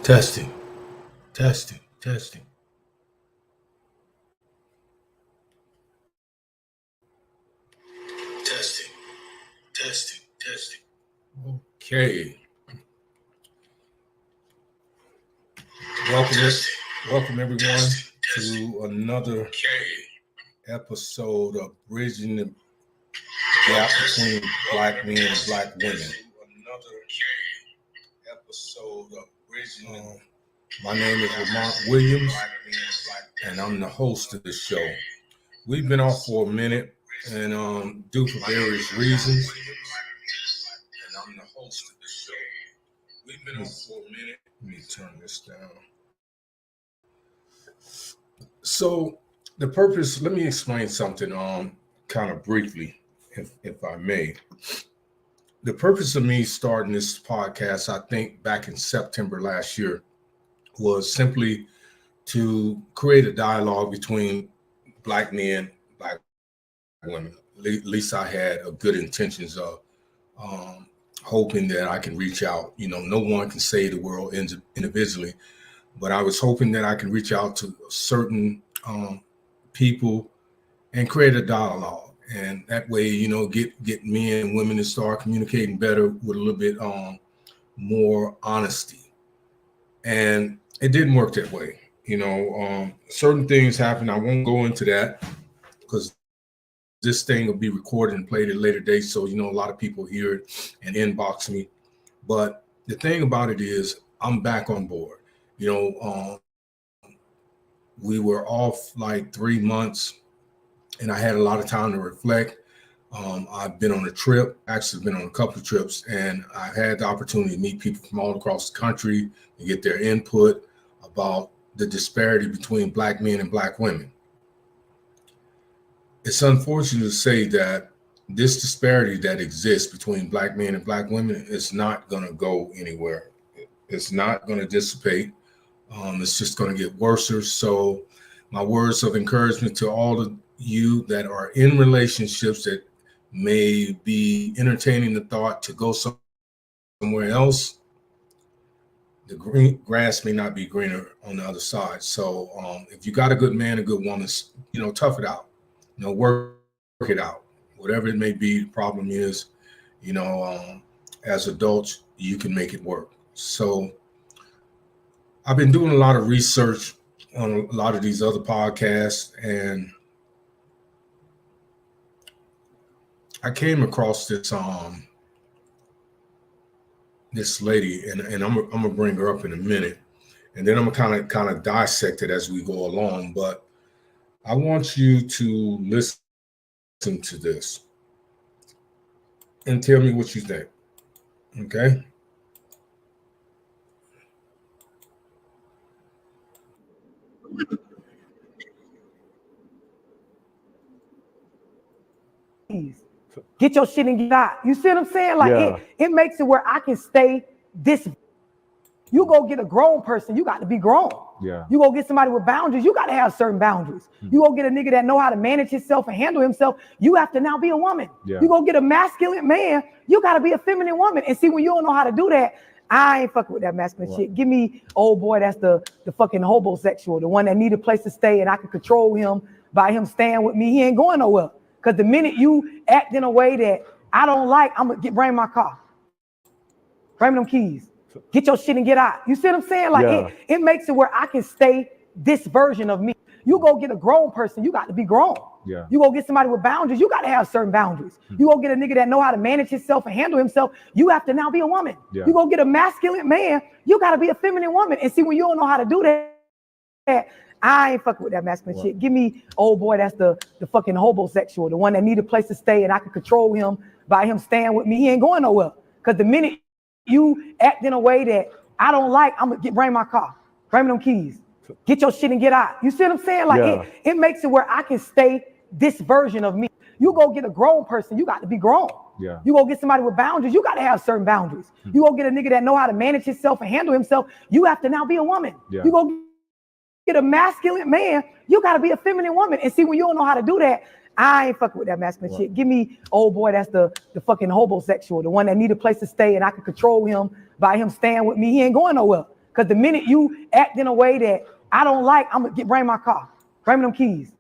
Testing, testing, testing, testing, testing, testing. Okay. Welcome, welcome everyone to another episode of Bridging the Gap Between Black Men and Black Women. Another episode of Bridging. My name is Lamont Williams, and I'm the host of the show. We've been off for a minute, and due for various reasons. And I'm the host of the show. We've been off for a minute. Let me turn this down. So the purpose, let me explain something kind of briefly, if I may. The purpose of me starting this podcast, I think back in September last year, was simply to create a dialogue between Black men, Black women. At least I had a good intentions of hoping that I can reach out. You know, no one can save the world individually, but I was hoping that I can reach out to certain people and create a dialogue. And that way, you know, get men and women to start communicating better with a little bit more honesty. And it didn't work that way. You know, certain things happen. I won't go into that because this thing will be recorded and played at a later date. So, you know, a lot of people hear it and inbox me. But the thing about it is I'm back on board. You know, we were off like 3 months and I had a lot of time to reflect. I've been on a trip, actually been on a couple of trips, and I've had the opportunity to meet people from all across the country and get their input about the disparity between Black men and Black women. It's unfortunate to say that this disparity that exists between Black men and Black women is not going to go anywhere. It's not going to dissipate. It's just going to get worse. So my words of encouragement to all of you that are in relationships that may be entertaining the thought to go somewhere else, the green grass may not be greener on the other side. So if you got a good man, a good woman, you know, tough it out. You know, work it out. Whatever it may be, the problem is, you know, as adults, you can make it work. So I've been doing a lot of research on a lot of these other podcasts, and I came across this this lady, and I'm gonna bring her up in a minute, and then I'm gonna kind of dissect it as we go along. But I want you to listen to this and tell me what you think. Okay. Get your shit and get out. You see what I'm saying? Like it makes it where I can stay this. You go get a grown person, you got to be grown. Yeah. You go get somebody with boundaries, you got to have certain boundaries. You go get a nigga that know how to manage himself and handle himself, you have to now be a woman. Yeah. You go get a masculine man, you got to be a feminine woman. And see, when you don't know how to do that, I ain't fucking with that masculine shit. Give me, old boy, that's the fucking homosexual, the one that need a place to stay and I can control him by him staying with me. He ain't going nowhere. Because the minute you act in a way that I don't like, I'm going to bring my car. Bring me them keys. Get your shit and get out. You see what I'm saying? Like it makes it where I can stay this version of me. You go get a grown person, you got to be grown. Yeah. You go get somebody with boundaries, you got to have certain boundaries. You go get a nigga that know how to manage himself and handle himself, you have to now be a woman. Yeah. You go get a masculine man, you got to be a feminine woman. And see, when you don't know how to do that, I ain't fucking with that masculine shit. Give me, old boy, that's the fucking homosexual, the one that need a place to stay and I can control him by him staying with me. He ain't going nowhere. Because the minute you act in a way that I don't like, I'm going to bring my car. Bring me them keys. Get your shit and get out. You see what I'm saying? Like it makes it where I can stay this version of me. You go get a grown person, you got to be grown. Yeah. You go get somebody with boundaries, you got to have certain boundaries. You go get a nigga that know how to manage himself and handle himself, you have to now be a woman. Yeah. You go get a masculine man, you got to be a feminine woman. And see, when you don't know how to do that, I ain't fucking with that masculine shit. Give me, old boy, that's the fucking homosexual, the one that need a place to stay and I can control him by him staying with me. He ain't going nowhere. Because the minute you act in a way that I don't like, I'm gonna bring my car, bring me them keys,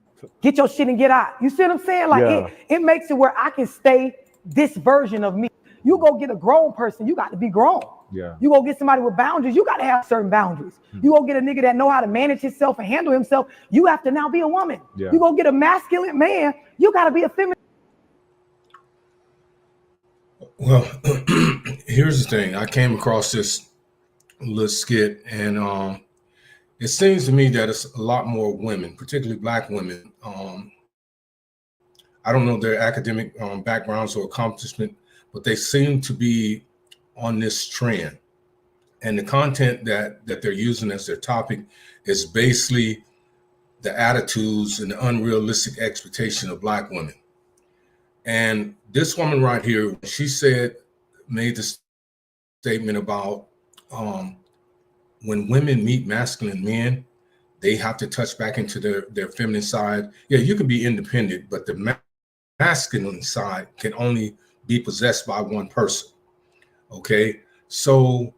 get your shit and get out. You see what I'm saying? Like it makes it where I can stay this version of me. You go get a grown person, you got to be grown. Yeah. You go get somebody with boundaries, you got to have certain boundaries. You go get a nigga that know how to manage himself and handle himself, you have to now be a woman. Yeah. You go get a masculine man, you got to be a feminine. Well, here's the thing. I came across this little skit, and it seems to me that it's a lot more women, particularly Black women. I don't know their academic backgrounds or accomplishment, but they seem to be on this trend. And the content that they're using as their topic is basically the attitudes and the unrealistic expectation of Black women. And this woman right here, she made this statement about when women meet masculine men, they have to touch back into their feminine side. Yeah, you can be independent, but the masculine side can only be possessed by one person. Okay, so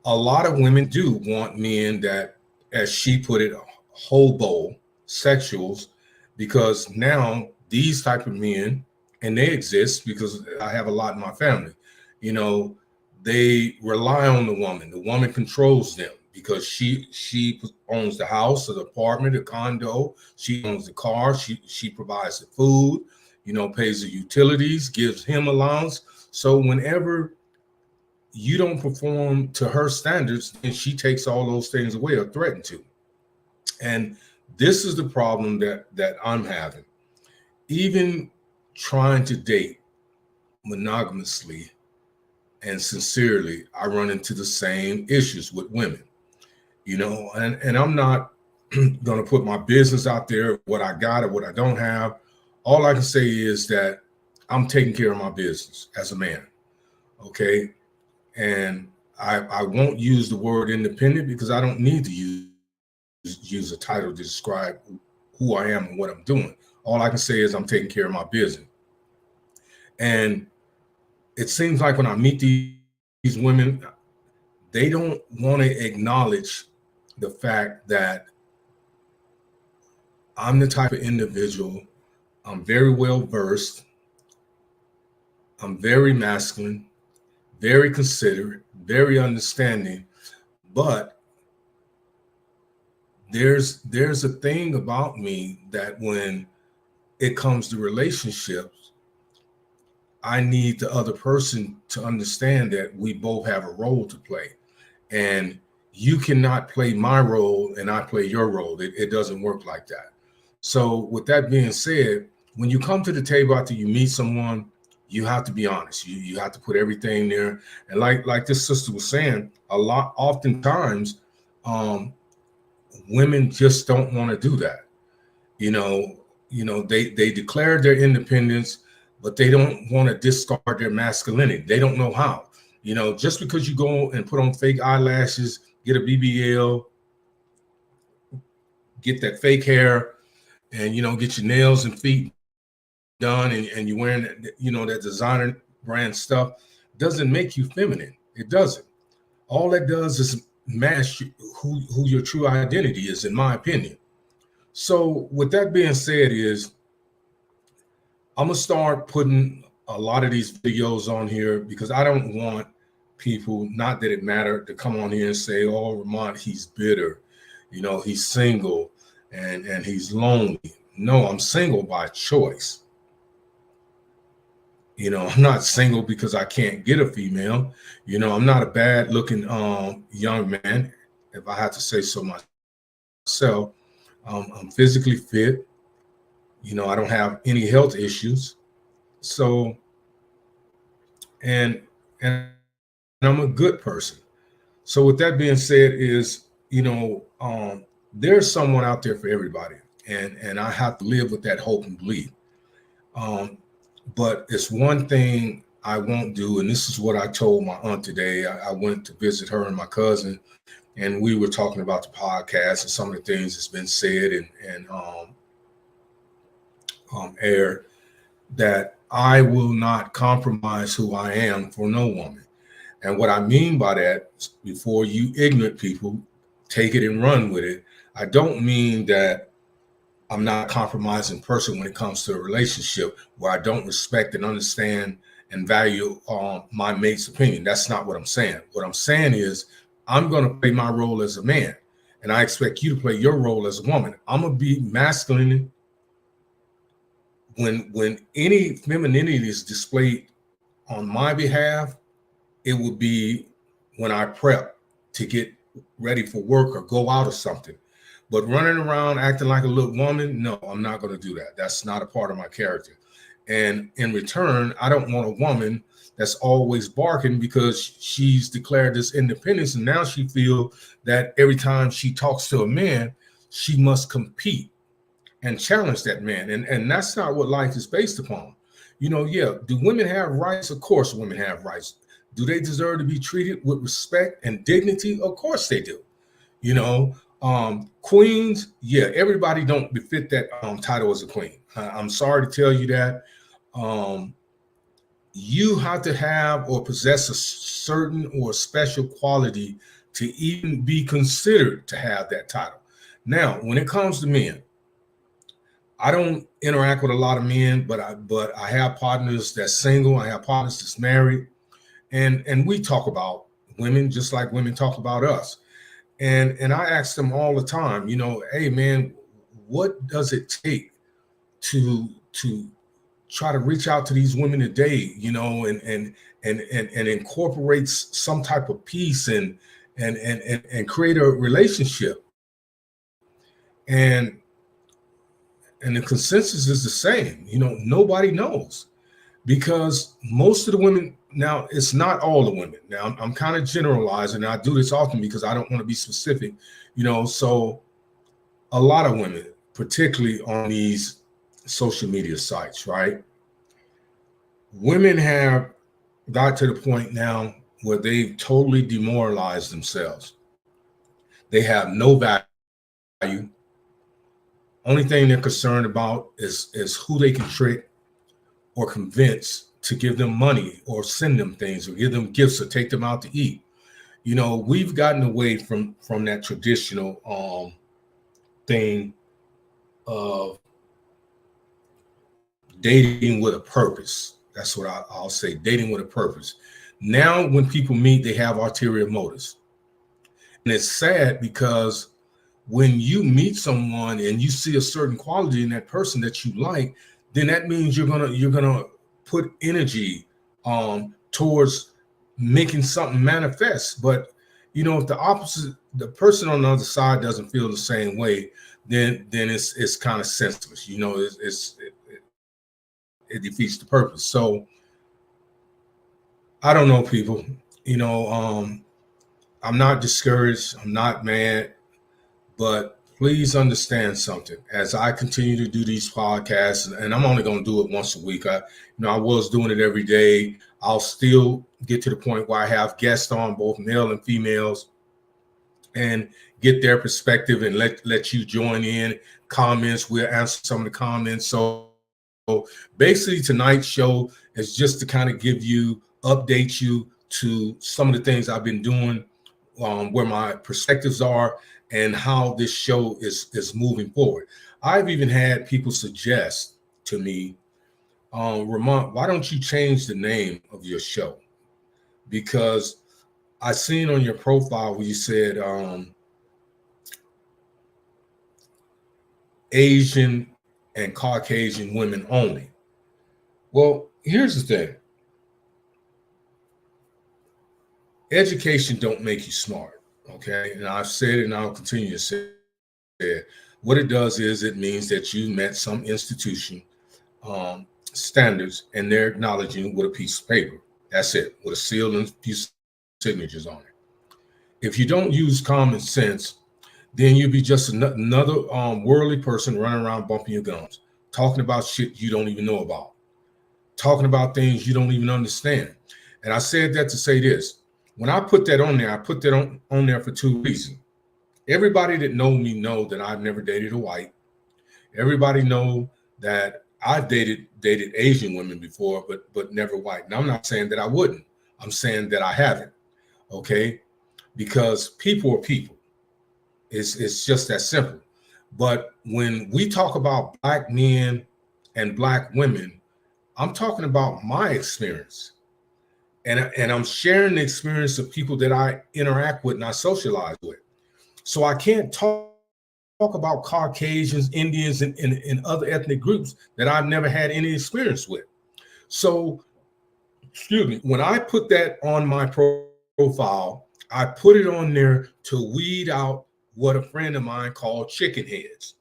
a lot of women do want men that, as she put it, hobo sexuals, because now these type of men, and they exist because I have a lot in my family, you know, they rely on the woman. The woman controls them because she owns the house or the apartment, the condo. She owns the car. She provides the food, you know, pays the utilities, gives him allowance. So whenever you don't perform to her standards, then she takes all those things away or threaten to. And this is the problem that I'm having. Even trying to date monogamously and sincerely, I run into the same issues with women, you know, and I'm not going to put my business out there, what I got or what I don't have. All I can say is that I'm taking care of my business as a man. Okay. And I won't use the word independent because I don't need to use a title to describe who I am and what I'm doing. All I can say is I'm taking care of my business. And it seems like when I meet these women, they don't want to acknowledge the fact that I'm the type of individual, I'm very well versed, I'm very masculine, very considerate, very understanding, but there's a thing about me that when it comes to relationships, I need the other person to understand that we both have a role to play. And you cannot play my role and I play your role. It doesn't work like that. So with that being said, when you come to the table after you meet someone, you have to be honest. You have to put everything there. And like this sister was saying, oftentimes, women just don't want to do that. You know, they declare their independence, but they don't want to discard their masculinity. They don't know how. You know, just because you go and put on fake eyelashes, get a BBL, get that fake hair, and, you know, get your nails and feet done, and you're wearing, you know, that designer brand stuff, doesn't make you feminine. It doesn't. All that does is mask who your true identity is, in my opinion. So with that being said, is I'm gonna start putting a lot of these videos on here because I don't want people, not that it matter, to come on here and say, oh, Ramont, he's bitter, you know, he's single and he's lonely. No, I'm single by choice. You know, I'm not single because I can't get a female. You know, I'm not a bad looking young man, if I have to say so myself. I'm physically fit. You know, I don't have any health issues. So, and I'm a good person. So with that being said, is, you know, there's someone out there for everybody. And I have to live with that hope and belief. But it's one thing I won't do, and this is what I told my aunt today. I went to visit her and my cousin, and we were talking about the podcast and some of the things that's been said and aired, that I will not compromise who I am for no woman. And what I mean by that, before you ignorant people take it and run with it, I don't mean that I'm not a compromising person when it comes to a relationship where I don't respect and understand and value my mate's opinion. That's not what I'm saying. What I'm saying is I'm going to play my role as a man, and I expect you to play your role as a woman. I'm going to be masculine when any femininity is displayed on my behalf. It would be when I prep to get ready for work or go out or something. But running around acting like a little woman, no, I'm not going to do that. That's not a part of my character. And in return, I don't want a woman that's always barking because she's declared this independence. And now she feels that every time she talks to a man, she must compete and challenge that man. And that's not what life is based upon. You know, yeah, do women have rights? Of course women have rights. Do they deserve to be treated with respect and dignity? Of course they do. You know, queens, yeah, everybody don't befit that title as a queen. I'm sorry to tell you that. You have to have or possess a certain or special quality to even be considered to have that title. Now, when it comes to men, I don't interact with a lot of men, but I have partners that's single. I have partners that's married, and we talk about women just like women talk about us. And I ask them all the time, you know, hey man, what does it take to try to reach out to these women today, you know, and incorporate some type of peace and create a relationship. And the consensus is the same. You know, nobody knows, because most of the women, now it's not all the women. Now I'm kind of generalizing. I do this often because I don't want to be specific, you know. So a lot of women, particularly on these social media sites, right? Women have got to the point now where they've totally demoralized themselves. They have no value. Only thing they're concerned about is who they can trick or convince to give them money or send them things or give them gifts or take them out to eat. You know, we've gotten away from that traditional thing of dating with a purpose. That's what I'll say, dating with a purpose. Now, when people meet, they have ulterior motives. And it's sad because when you meet someone and you see a certain quality in that person that you like, then that means you're gonna put energy towards making something manifest. But you know, if the person on the other side doesn't feel the same way, then it's kind of senseless. You know, it defeats the purpose. So I don't know, people. You know, I'm not discouraged. I'm not mad. But please understand something. As I continue to do these podcasts, and I'm only going to do it once a week. I was doing it every day. I'll still get to the point where I have guests on, both male and females, and get their perspective and let you join in comments. We'll answer some of the comments. So basically, tonight's show is just to kind of update you to some of the things I've been doing, where my perspectives are, and how this show is moving forward. I've even had people suggest to me, Ramon, why don't you change the name of your show? Because I seen on your profile where you said Asian and Caucasian women only. Well, here's the thing. Education don't make you smart. Okay, and I've said it and I'll continue to say it. What it does is it means that you met some institution standards, and they're acknowledging with a piece of paper. That's it, with a seal and a piece of signatures on it. If you don't use common sense, then you'll be just another worldly person running around bumping your gums, talking about shit you don't even know about, talking about things you don't even understand. And I said that to say this. When I put that on there, I put that on there for two reasons. Everybody that know me know that I've never dated a white. Everybody know that I've dated Asian women before, but never white. Now, I'm not saying that I wouldn't. I'm saying that I haven't, okay? Because people are people. It's just that simple. But when we talk about Black men and Black women, I'm talking about my experience. And I'm sharing the experience of people that I interact with and I socialize with. So I can't talk about Caucasians, Indians, and other ethnic groups that I've never had any experience with. So, excuse me, when I put that on my profile, I put it on there to weed out what a friend of mine called chicken heads.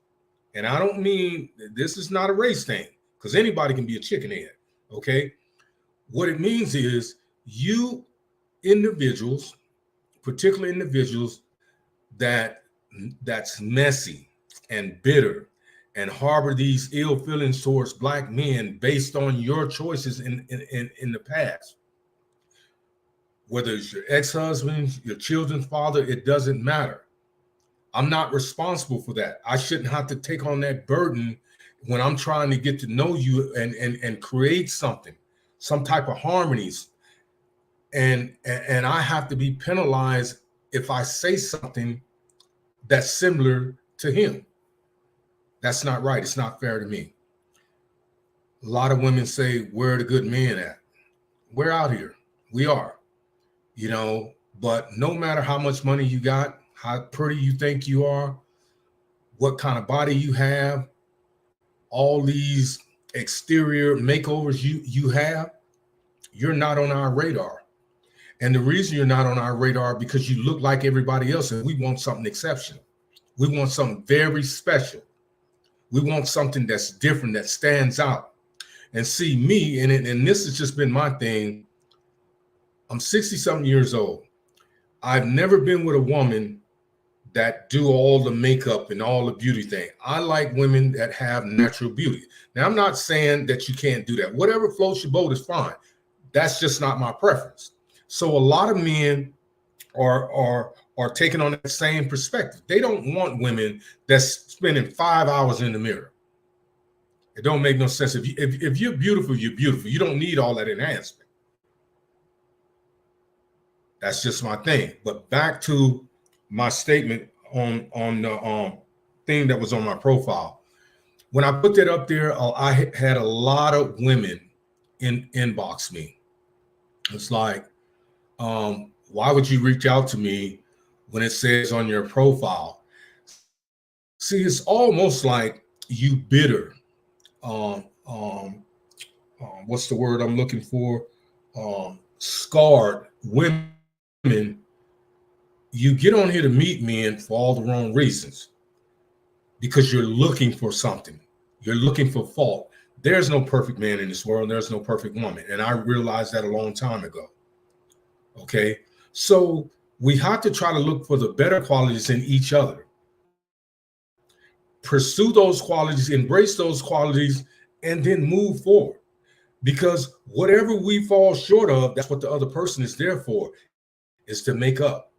And I don't mean, this is not a race thing, because anybody can be a chicken head, okay? What it means is you individuals, particularly individuals that's messy and bitter and harbor these ill feelings towards Black men based on your choices in the past. Whether it's your ex-husband, your children's father, it doesn't matter. I'm not responsible for that. I shouldn't have to take on that burden when I'm trying to get to know you and create something, some type of harmonies. And I have to be penalized if I say something that's similar to him. That's not right. It's not fair to me. A lot of women say, where are the good men at? We're out here. We are, but no matter how much money you got, how pretty you think you are, what kind of body you have, all these exterior makeovers you have, you're not on our radar. And the reason you're not on our radar because you look like everybody else, and we want something exceptional. We want something very special. We want something that's different, that stands out. And see me, and this has just been my thing. I'm 60-something years old. I've never been with a woman that do all the makeup and all the beauty thing. I like women that have natural beauty. Now, I'm not saying that you can't do that. Whatever floats your boat is fine. That's just not my preference. So a lot of men are taking on that same perspective. They don't want women that's spending 5 hours in the mirror. It don't make no sense. If you're beautiful, you're beautiful. You don't need all that enhancement. That's just my thing. But back to my statement on the thing that was on my profile. When I put that up there, I had a lot of women inbox me. It's like, why would you reach out to me when it says on your profile? See, it's almost like you bitter. What's the word I'm looking for? Scarred women. You get on here to meet men for all the wrong reasons because you're looking for something. You're looking for fault. There's no perfect man in this world. There's no perfect woman. And I realized that a long time ago. Okay. So we have to try to look for the better qualities in each other. Pursue those qualities, embrace those qualities, and then move forward. Because whatever we fall short of, that's what the other person is there for, is to make up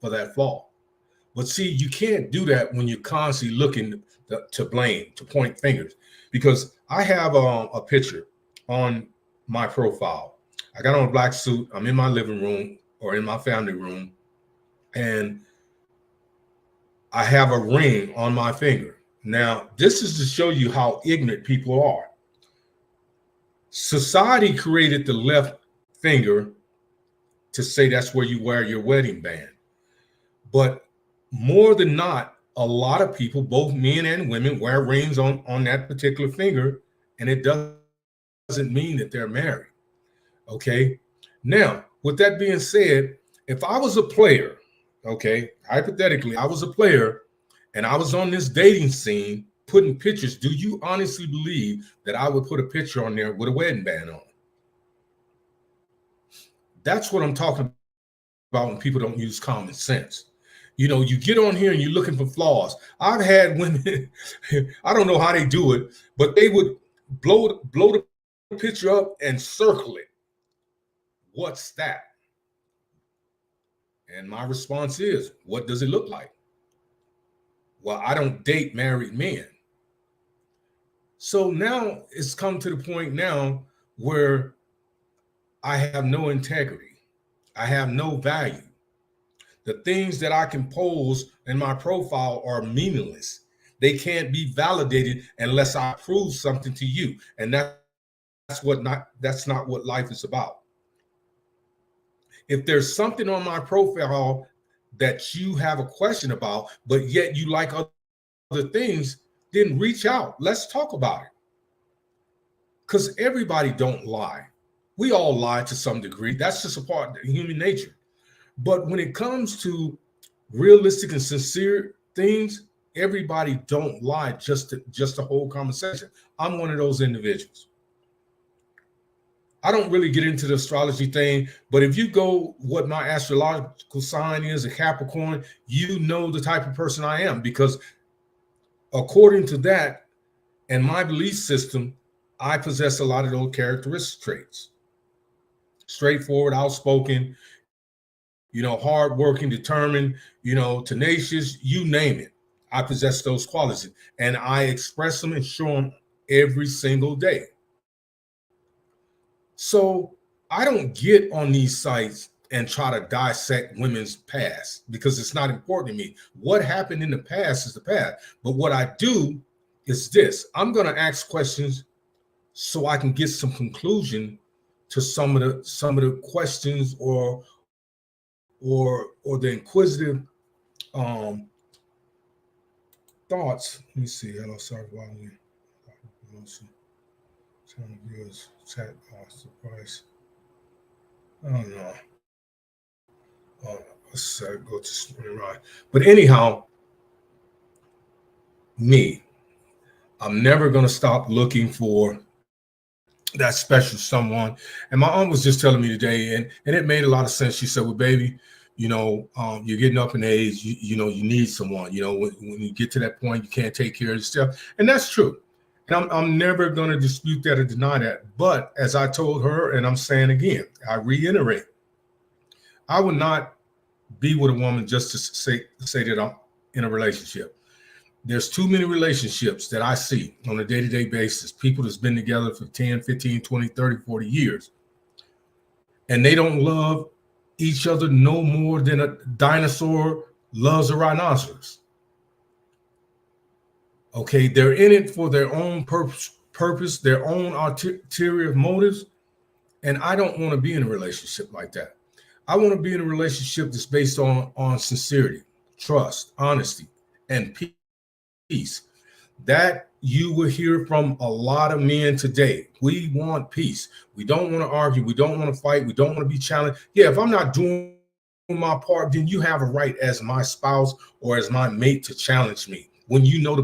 for that fall. But see, you can't do that when you're constantly looking to blame, to point fingers. Because I have a picture on my profile. I got on a black suit. I'm in my living room or in my family room, and I have a ring on my finger. Now, this is to show you how ignorant people are. Society created the left finger to say that's where you wear your wedding band. But more than not, a lot of people, both men and women, wear rings on that particular finger, and it doesn't mean that they're married. Okay. Now, with that being said, if I was a player, okay, hypothetically, I was a player and I was on this dating scene putting pictures, do you honestly believe that I would put a picture on there with a wedding band on? That's what I'm talking about when people don't use common sense. You get on here and you're looking for flaws. I've had women, I don't know how they do it, but they would blow the picture up and circle it. What's that? And my response is, what does it look like? Well, I don't date married men. So now it's come to the point now where I have no integrity. I have no value. The things that I can pose in my profile are meaningless. They can't be validated unless I prove something to you. And that's not what life is about. If there's something on my profile that you have a question about, but yet you like other things, then reach out. Let's talk about it. Because everybody don't lie. We all lie to some degree. That's just a part of human nature. But when it comes to realistic and sincere things, everybody don't lie just to hold conversation. I'm one of those individuals. I don't really get into the astrology thing, but if you go what my astrological sign is, a Capricorn, you know the type of person I am, because according to that and my belief system, I possess a lot of those characteristic traits. Straightforward, outspoken, hardworking, determined, tenacious, you name it. I possess those qualities and I express them and show them every single day. So I don't get on these sites and try to dissect women's past because it's not important to me. What happened in the past is the past. But what I do is this. I'm going to ask questions so I can get some conclusion to some of the questions or the inquisitive thoughts. Let me see. Hello, sorry, chat surprise. I don't know. Let's go to spring ride. But anyhow, I'm never gonna stop looking for that special someone. And my aunt was just telling me today, and it made a lot of sense. She said, "Well, baby, you're getting up in age. You need someone. When you get to that point, you can't take care of yourself," and that's true. And I'm never going to dispute that or deny that. But as I told her, and I'm saying again, I reiterate, I would not be with a woman just to say that I'm in a relationship. There's too many relationships that I see on a day-to-day basis, people that's been together for 10, 15, 20, 30, 40 years, and they don't love each other no more than a dinosaur loves a rhinoceros. Okay, they're in it for their own purpose, their own ulterior motives, and I don't want to be in a relationship like that. I want to be in a relationship that's based on sincerity, trust, honesty, and peace. That you will hear from a lot of men today. We want peace. We don't want to argue. We don't want to fight. We don't want to be challenged. Yeah, if I'm not doing my part, then you have a right as my spouse or as my mate to challenge me. When you know the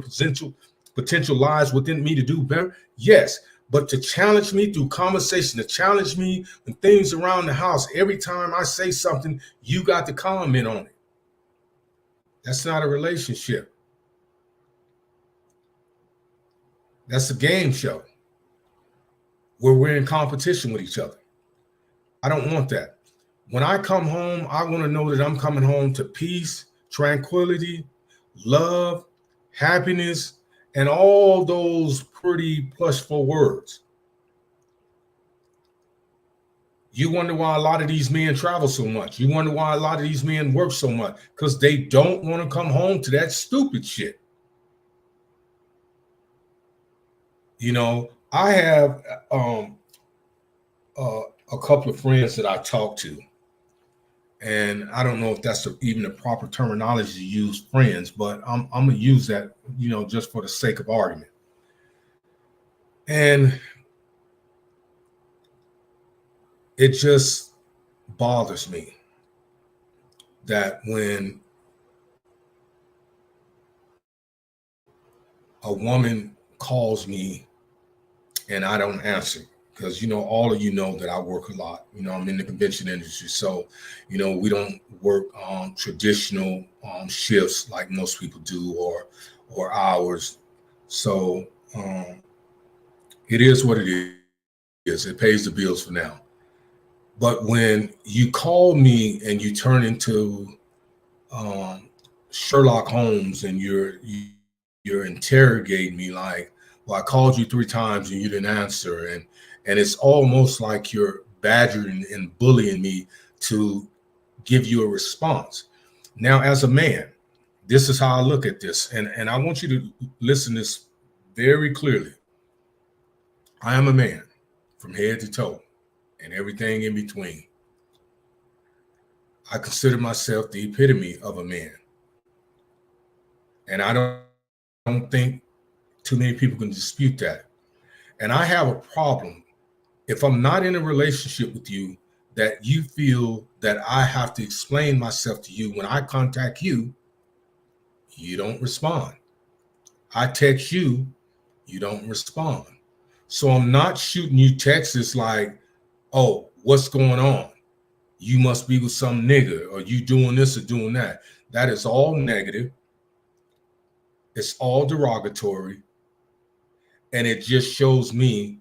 potential lies within me to do better, yes. But to challenge me through conversation, to challenge me when things around the house, every time I say something, you got to comment on it. That's not a relationship. That's a game show where we're in competition with each other. I don't want that. When I come home, I want to know that I'm coming home to peace, tranquility, love, happiness, and all those pretty plushful words. You wonder why a lot of these men travel so much. You wonder why a lot of these men work so much, because they don't want to come home to that stupid shit. I have a couple of friends that I talk to, and I don't know if that's even the proper terminology to use, friends, but I'm gonna use that, just for the sake of argument. And it just bothers me that when a woman calls me and I don't answer, because all of you know that I work a lot. I'm in the convention industry, so we don't work traditional shifts like most people do, or hours. So it is what it is. It pays the bills for now. But when you call me and you turn into Sherlock Holmes and you're interrogating me like, well, I called you 3 times and you didn't answer, and it's almost like you're badgering and bullying me to give you a response. Now, as a man, this is how I look at this. And I want you to listen to this very clearly. I am a man from head to toe and everything in between. I consider myself the epitome of a man. And I don't think too many people can dispute that. And I have a problem if I'm not in a relationship with you that you feel that I have to explain myself to you. When I contact you, you don't respond. I text you, you don't respond. So I'm not shooting you texts like, oh, what's going on? You must be with some nigga, or you doing this or doing that. That is all negative. It's all derogatory. And it just shows me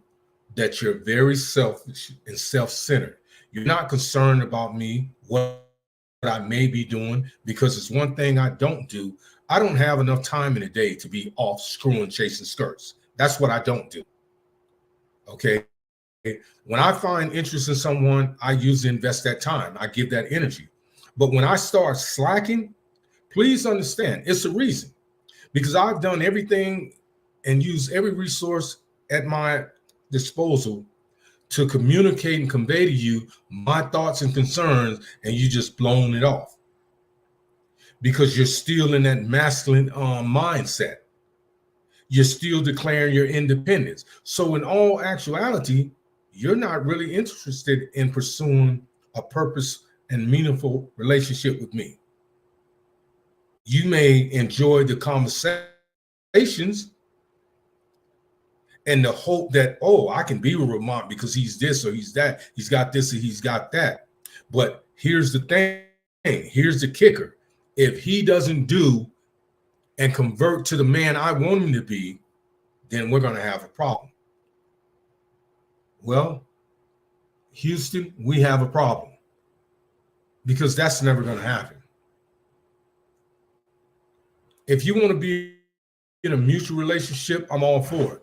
that you're very selfish and self-centered. You're not concerned about me, what I may be doing, because it's one thing I don't do. I don't have enough time in a day to be off screwing, chasing skirts. That's what I don't do. Okay. When I find interest in someone, I usually invest that time. I give that energy. But when I start slacking, please understand it's a reason, because I've done everything and used every resource at my disposal to communicate and convey to you my thoughts and concerns, and you just blown it off because you're still in that masculine mindset. You're still declaring your independence. So in all actuality, you're not really interested in pursuing a purpose and meaningful relationship with me. You may enjoy the conversations and the hope that, oh, I can be with Ramont because he's this or he's that. He's got this or he's got that. But here's the thing. Here's the kicker. If he doesn't do and convert to the man I want him to be, then we're going to have a problem. Well, Houston, we have a problem because that's never going to happen. If you want to be in a mutual relationship, I'm all for it.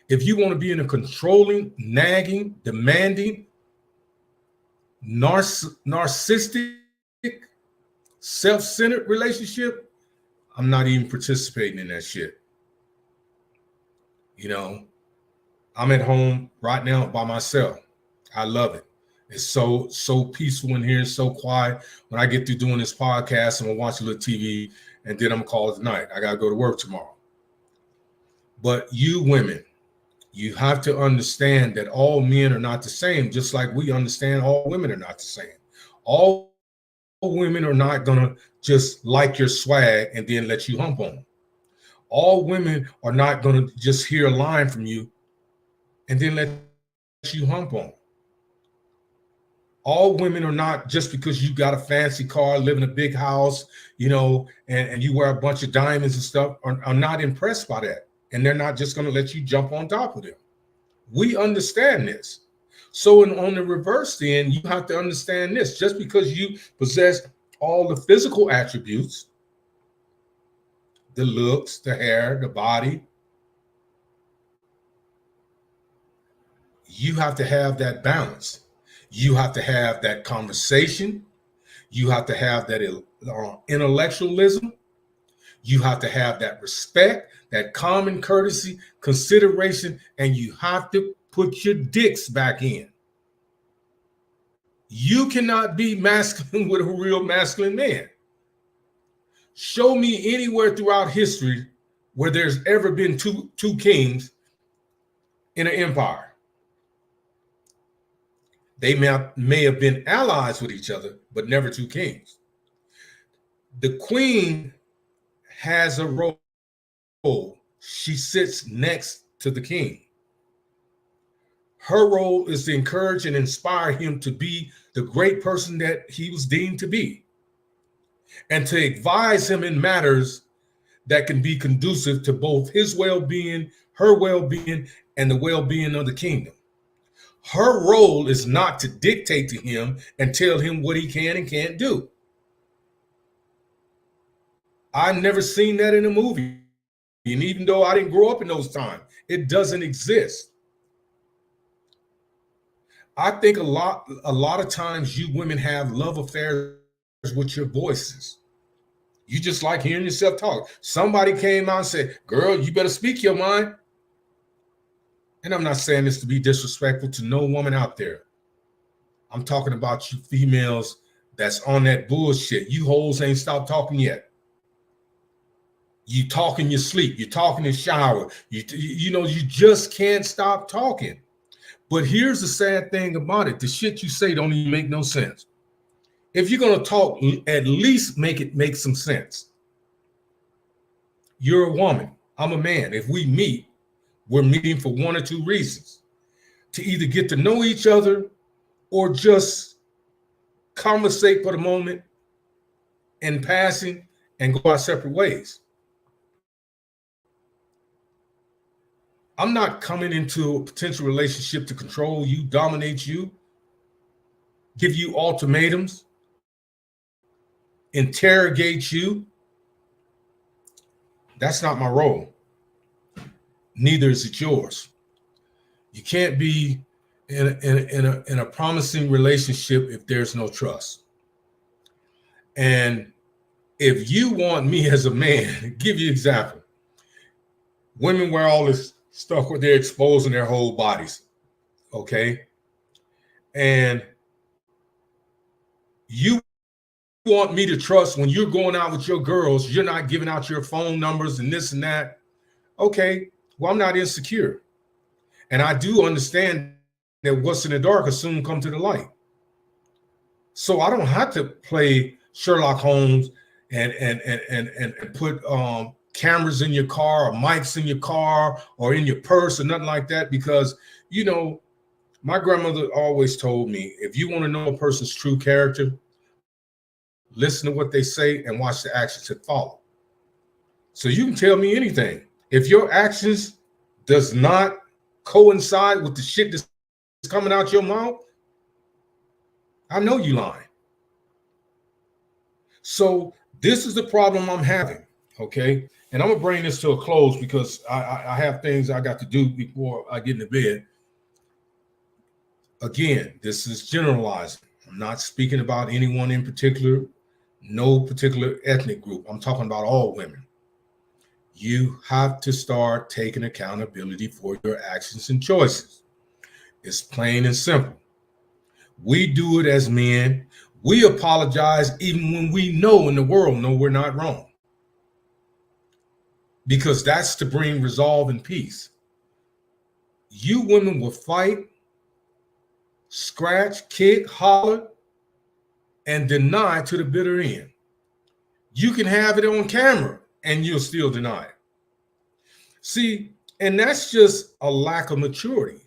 If you want to be in a controlling, nagging, demanding, narcissistic, self-centered relationship, I'm not even participating in that shit. You know, I'm at home right now by myself. I love it. It's so peaceful in here. It's so quiet. When I get through doing this podcast, I'm gonna watch a little TV, and then I'm gonna call it a night. I gotta go to work tomorrow. But you women, you have to understand that all men are not the same, just like we understand all women are not the same. All women are not gonna just like your swag and then let you hump on them. All women are not gonna just hear a line from you and then let you hump on them. All women are not, just because you got a fancy car, live in a big house, you know, and you wear a bunch of diamonds and stuff, are not impressed by that. And they're not just going to let you jump on top of them. We understand this. So on the reverse end, you have to understand this. Just because you possess all the physical attributes, the looks, the hair, the body, you have to have that balance. You have to have that conversation. You have to have that intellectualism. You have to have that respect, that common courtesy, consideration, and you have to put your dicks back in. You cannot be masculine with a real masculine man. Show me anywhere throughout history where there's ever been two kings in an empire. They may have been allies with each other, but never two kings. The queen has a role. She sits next to the king. Her role is to encourage and inspire him to be the great person that he was deemed to be, and to advise him in matters that can be conducive to both his well-being, her well-being, and the well-being of the kingdom. Her role is not to dictate to him and tell him what he can and can't do. I've never seen that in a movie. And even though I didn't grow up in those times, it doesn't exist. I think a lot of times you women have love affairs with your voices. You just like hearing yourself talk. Somebody came out and said, girl, you better speak your mind. And I'm not saying this to be disrespectful to no woman out there. I'm talking about you females that's on that bullshit. You hoes ain't stopped talking yet. You talk in your sleep. You talk in the shower. You know, you just can't stop talking. But here's the sad thing about it. The shit you say don't even make no sense. If you're going to talk, at least make it make some sense. You're a woman. I'm a man. If we meet, we're meeting for one or two reasons. To either get to know each other or just conversate for the moment in passing and go our separate ways. I'm not coming into a potential relationship to control you, dominate you, give you ultimatums, interrogate you. That's not my role. Neither is it yours. You can't be in a promising relationship if there's no trust. And if you want me as a man, give you an example. Women wear all this stuff where they're exposing their whole bodies, okay? And you want me to trust when you're going out with your girls, you're not giving out your phone numbers and this and that. Okay, well, I'm not insecure. And I do understand that what's in the dark will soon come to the light. So I don't have to play Sherlock Holmes and put cameras in your car or mics in your car or in your purse or nothing like that, because, you know, my grandmother always told me, if you want to know a person's true character, listen to what they say and watch the actions that follow. So you can tell me anything. If your actions does not coincide with the shit that's coming out your mouth, I know you lying. So this is the problem I'm having, okay? And I'm gonna bring this to a close because I have things I got to do before I get into bed. Again, this is generalizing. I'm not speaking about anyone in particular, no particular ethnic group. I'm talking about all women. You have to start taking accountability for your actions and choices. It's plain and simple. We do it as men. We apologize even when we know in the world know we're not wrong. Because that's to bring resolve and peace. You women will fight, scratch, kick, holler, and deny to the bitter end. You can have it on camera and you'll still deny it. See, and that's just a lack of maturity.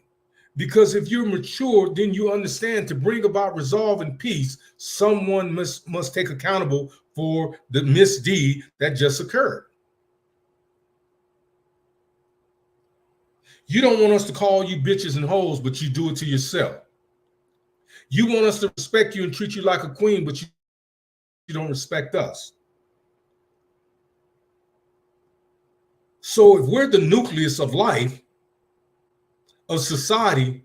Because if you're mature, then you understand to bring about resolve and peace, someone must take accountable for the misdeed that just occurred. You don't want us to call you bitches and hoes, but you do it to yourself. You want us to respect you and treat you like a queen, but you don't respect us. So if we're the nucleus of life, of society,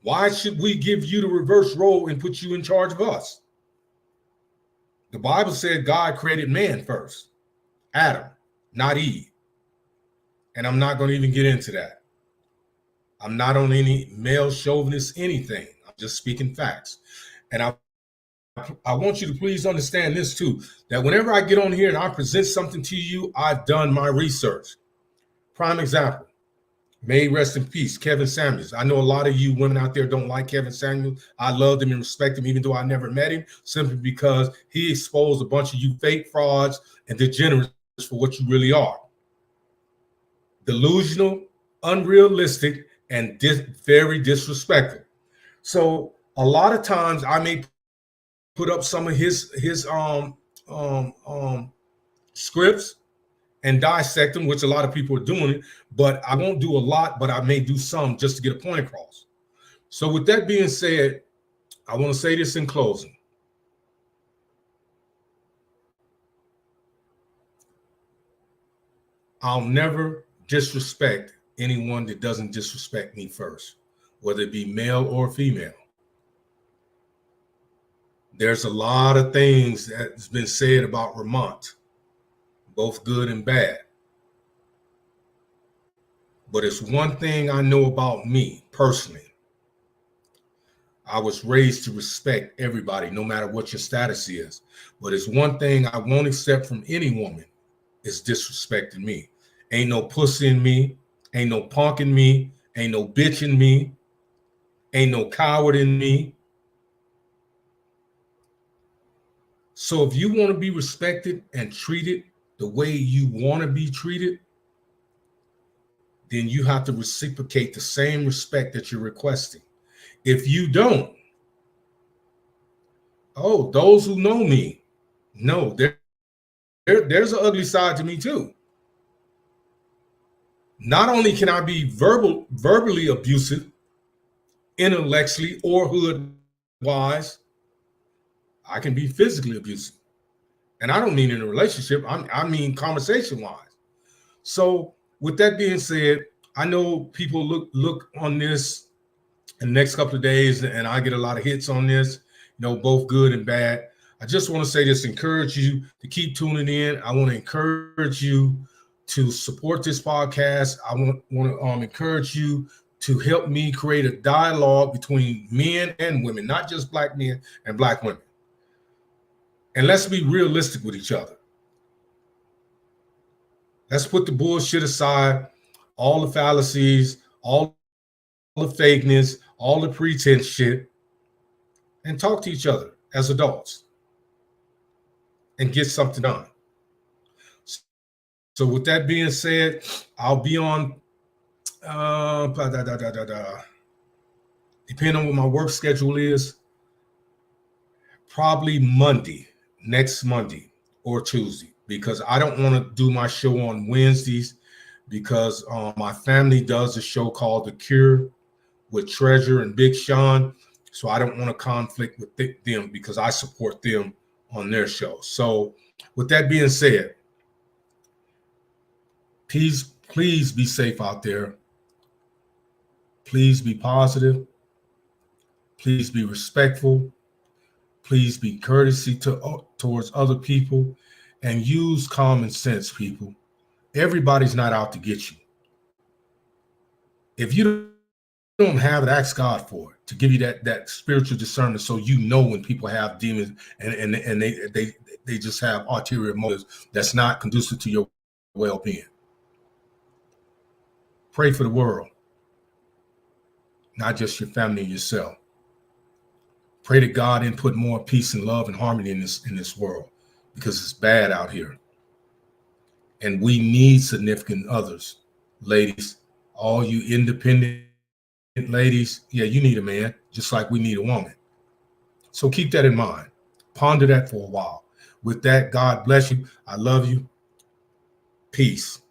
why should we give you the reverse role and put you in charge of us? The Bible said God created man first, Adam, not Eve. And I'm not going to even get into that. I'm not on any male chauvinist anything. I'm just speaking facts. And I want you to please understand this too, that whenever I get on here and I present something to you, I've done my research. Prime example, may rest in peace, Kevin Samuels. I know a lot of you women out there don't like Kevin Samuels. I love him and respect him, even though I never met him, simply because he exposed a bunch of you fake frauds and degenerates for what you really are. Delusional, unrealistic, and very disrespectful. So a lot of times I may put up some of his scripts and dissect them, which a lot of people are doing, but I won't do a lot, but I may do some just to get a point across. So with that being said, I want to say this in closing. I'll never disrespect anyone that doesn't disrespect me first. whether it be male or female. There's a lot of things that's been said about Vermont, both good and bad. But it's one thing I know about me personally. I was raised to respect everybody, no matter what your status is. But it's one thing I won't accept from any woman is disrespecting me. Ain't no pussy in me, ain't no punk in me, ain't no bitch in me, ain't no coward in me. So if you want to be respected and treated the way you want to be treated, then you have to reciprocate the same respect that you're requesting. If you don't, those who know me know there's an ugly side to me too. Not only can I be verbally abusive, intellectually or hood-wise, I can be physically abusive. And I don't mean in a relationship, I mean conversation-wise. So with that being said, I know people look on this in the next couple of days, and I get a lot of hits on this, both good and bad. I just want to say this, encourage you to keep tuning in. I want to encourage you to support this podcast. I want to encourage you to help me create a dialogue between men and women, not just black men and black women. And let's be realistic with each other. Let's put the bullshit aside, all the fallacies, all the fakeness, all the pretense shit, and talk to each other as adults and get something done. So with that being said, I'll be on, depending on what my work schedule is, probably next Monday or Tuesday, because I don't want to do my show on Wednesdays because my family does a show called The Cure with Treasure and Big Sean. So I don't want to conflict with them because I support them on their show. So with that being said, please be safe out there. Please be positive. Please be respectful. Please be courtesy towards other people and use common sense, people. Everybody's not out to get you. If you don't have it, ask God for it, to give you that spiritual discernment so you know when people have demons and they just have ulterior motives that's not conducive to your well-being. Pray for the world, not just your family and yourself. Pray to God and put more peace and love and harmony in this world, because it's bad out here. And we need significant others. Ladies, all you independent ladies, yeah, you need a man, just like we need a woman. So keep that in mind. Ponder that for a while. With that, God bless you. I love you. Peace.